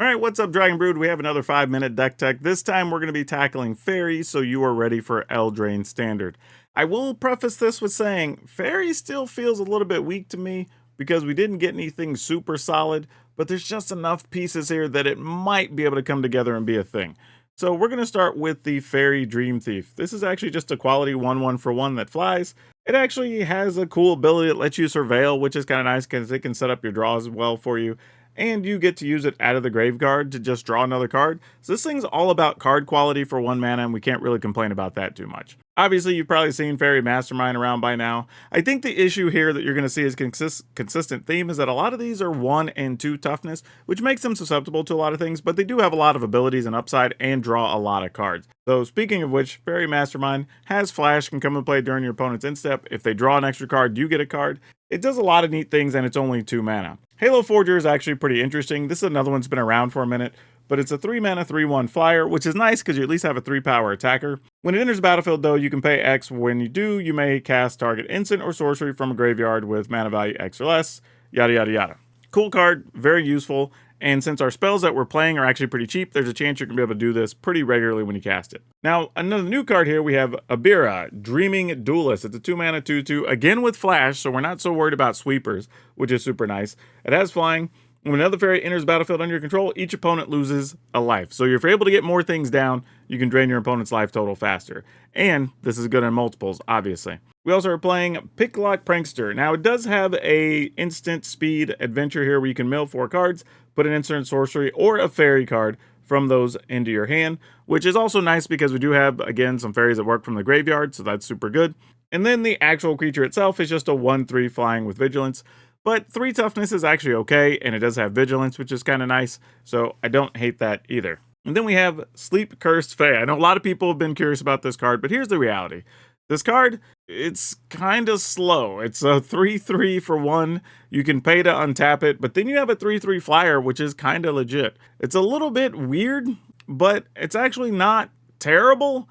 All right, what's up, Dragon Brood? We have another 5-minute deck tech. This time we're going to be tackling Faeries, so you are ready for Eldraine Standard. I will preface this with saying Faeries still feels a little bit weak to me because we didn't get anything super solid, but there's just enough pieces here that it might be able to come together and be a thing. So we're going to start with the Fairy Dream Thief. This is actually just a quality 1/1 for 1 that flies. It actually has a cool ability that lets you surveil, which is kind of nice because it can set up your draws well for you, and you get to use it out of the graveyard to just draw another card. So this thing's all about card quality for 1 mana, and we can't really complain about that too much. Obviously, you've probably seen Fairy Mastermind around by now. I think the issue here that you're going to see as consistent theme is that a lot of these are 1 and 2 toughness, which makes them susceptible to a lot of things, but they do have a lot of abilities and upside and draw a lot of cards. So speaking of which, Fairy Mastermind has flash, can come and play during your opponent's instep. If they draw an extra card, you get a card. It does a lot of neat things, and it's only 2 mana. Halo Forger is actually pretty interesting. This is another one that's been around for a minute, but it's a 3 mana 3/1 flyer, which is nice because you at least have a 3 power attacker. When it enters the battlefield though, you can pay X. When you do, you may cast target instant or sorcery from a graveyard with mana value X or less, yada yada yada. Cool card, very useful, and since our spells that we're playing are actually pretty cheap, there's a chance you're going to be able to do this pretty regularly when you cast it. Now, another new card here, we have Abira, Dreaming Duelist. It's a 2 mana 2/2, again with flash, so we're not so worried about sweepers, which is super nice. It has flying. When another fairy enters the battlefield under your control, each opponent loses a life. So if you're able to get more things down, you can drain your opponent's life total faster. And this is good in multiples, obviously. We also are playing Picklock Prankster. Now, it does have a instant speed adventure here where you can mill 4 cards, put an instant sorcery or a fairy card from those into your hand, which is also nice because we do have, again, some fairies that work from the graveyard, so that's super good. And then the actual creature itself is just a 1/3 flying with Vigilance. But 3 toughness is actually okay, and it does have Vigilance, which is kind of nice, so I don't hate that either. And then we have Sleep Cursed Faye. I know a lot of people have been curious about this card, but here's the reality. This card, it's kind of slow. It's a 3/3 for 1. You can pay to untap it, but then you have a 3/3 flyer, which is kind of legit. It's a little bit weird, but it's actually not terrible.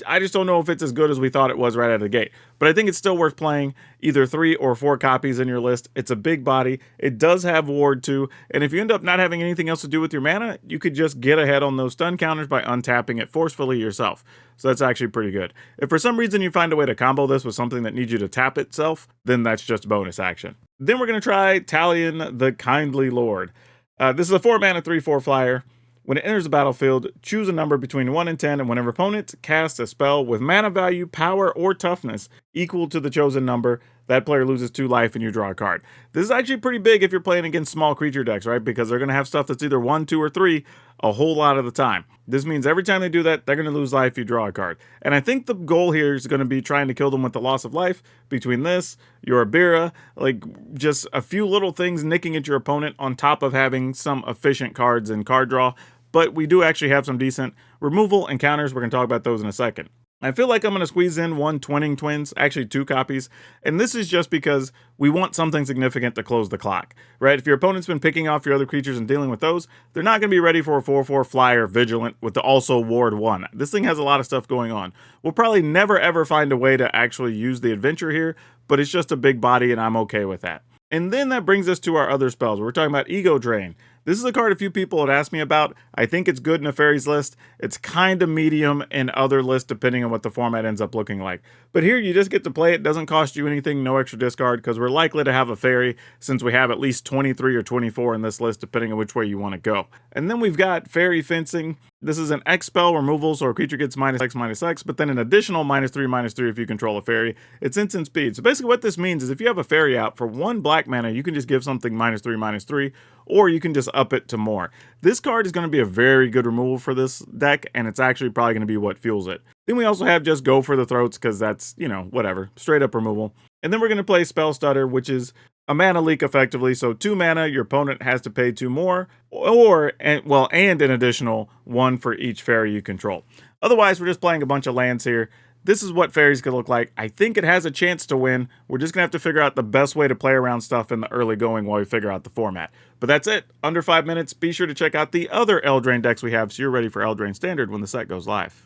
I just don't know if it's as good as we thought it was right out of the gate. But I think it's still worth playing either 3 or 4 copies in your list. It's a big body. It does have ward too. And if you end up not having anything else to do with your mana, you could just get ahead on those stun counters by untapping it forcefully yourself. So that's actually pretty good. If for some reason you find a way to combo this with something that needs you to tap itself, then that's just bonus action. Then we're going to try Talion the Kindly Lord. This is a 4 mana 3/4 flyer. When it enters the battlefield, choose a number between 1 and 10, and whenever opponent casts a spell with mana value, power, or toughness equal to the chosen number, that player loses 2 life and you draw a card. This is actually pretty big if you're playing against small creature decks, right? Because they're going to have stuff that's either 1, 2, or 3 a whole lot of the time. This means every time they do that, they're going to lose life if you draw a card. And I think the goal here is going to be trying to kill them with the loss of life. Between this, your Abira, like just a few little things nicking at your opponent on top of having some efficient cards and card draw. But we do actually have some decent removal and counters. We're going to talk about those in a second. I feel like I'm going to squeeze in 1 Twinning Twins, actually 2 copies, and this is just because we want something significant to close the clock, right? If your opponent's been picking off your other creatures and dealing with those, they're not going to be ready for a 4/4 flyer Vigilant with the also ward 1. This thing has a lot of stuff going on. We'll probably never ever find a way to actually use the adventure here, but it's just a big body and I'm okay with that. And then that brings us to our other spells. We're talking about Ego Drain. This is a card a few people had asked me about. I think it's good in a Fairies list. It's kind of medium in other lists depending on what the format ends up looking like. But here you just get to play it. Doesn't cost you anything, no extra discard, because we're likely to have a Fairy since we have at least 23 or 24 in this list depending on which way you want to go. And then we've got Fairy Fencing. This is an X spell removal, so a creature gets -X/-X, but then an additional -3/-3 if you control a fairy. It's instant speed. So basically what this means is if you have a fairy out for 1 black mana, you can just give something -3/-3, or you can just up it to more. This card is going to be a very good removal for this deck, and it's actually probably going to be what fuels it. Then we also have just Go for the Throats, because that's, whatever, straight up removal. And then we're going to play Spell Stutter, which is a mana leak effectively. So 2 mana, your opponent has to pay 2 more, and an additional 1 for each fairy you control. Otherwise, we're just playing a bunch of lands here. This is what Fairies could look like. I think it has a chance to win. We're just going to have to figure out the best way to play around stuff in the early going while we figure out the format. But that's it. Under 5 minutes. Be sure to check out the other Eldraine decks we have so you're ready for Eldraine Standard when the set goes live.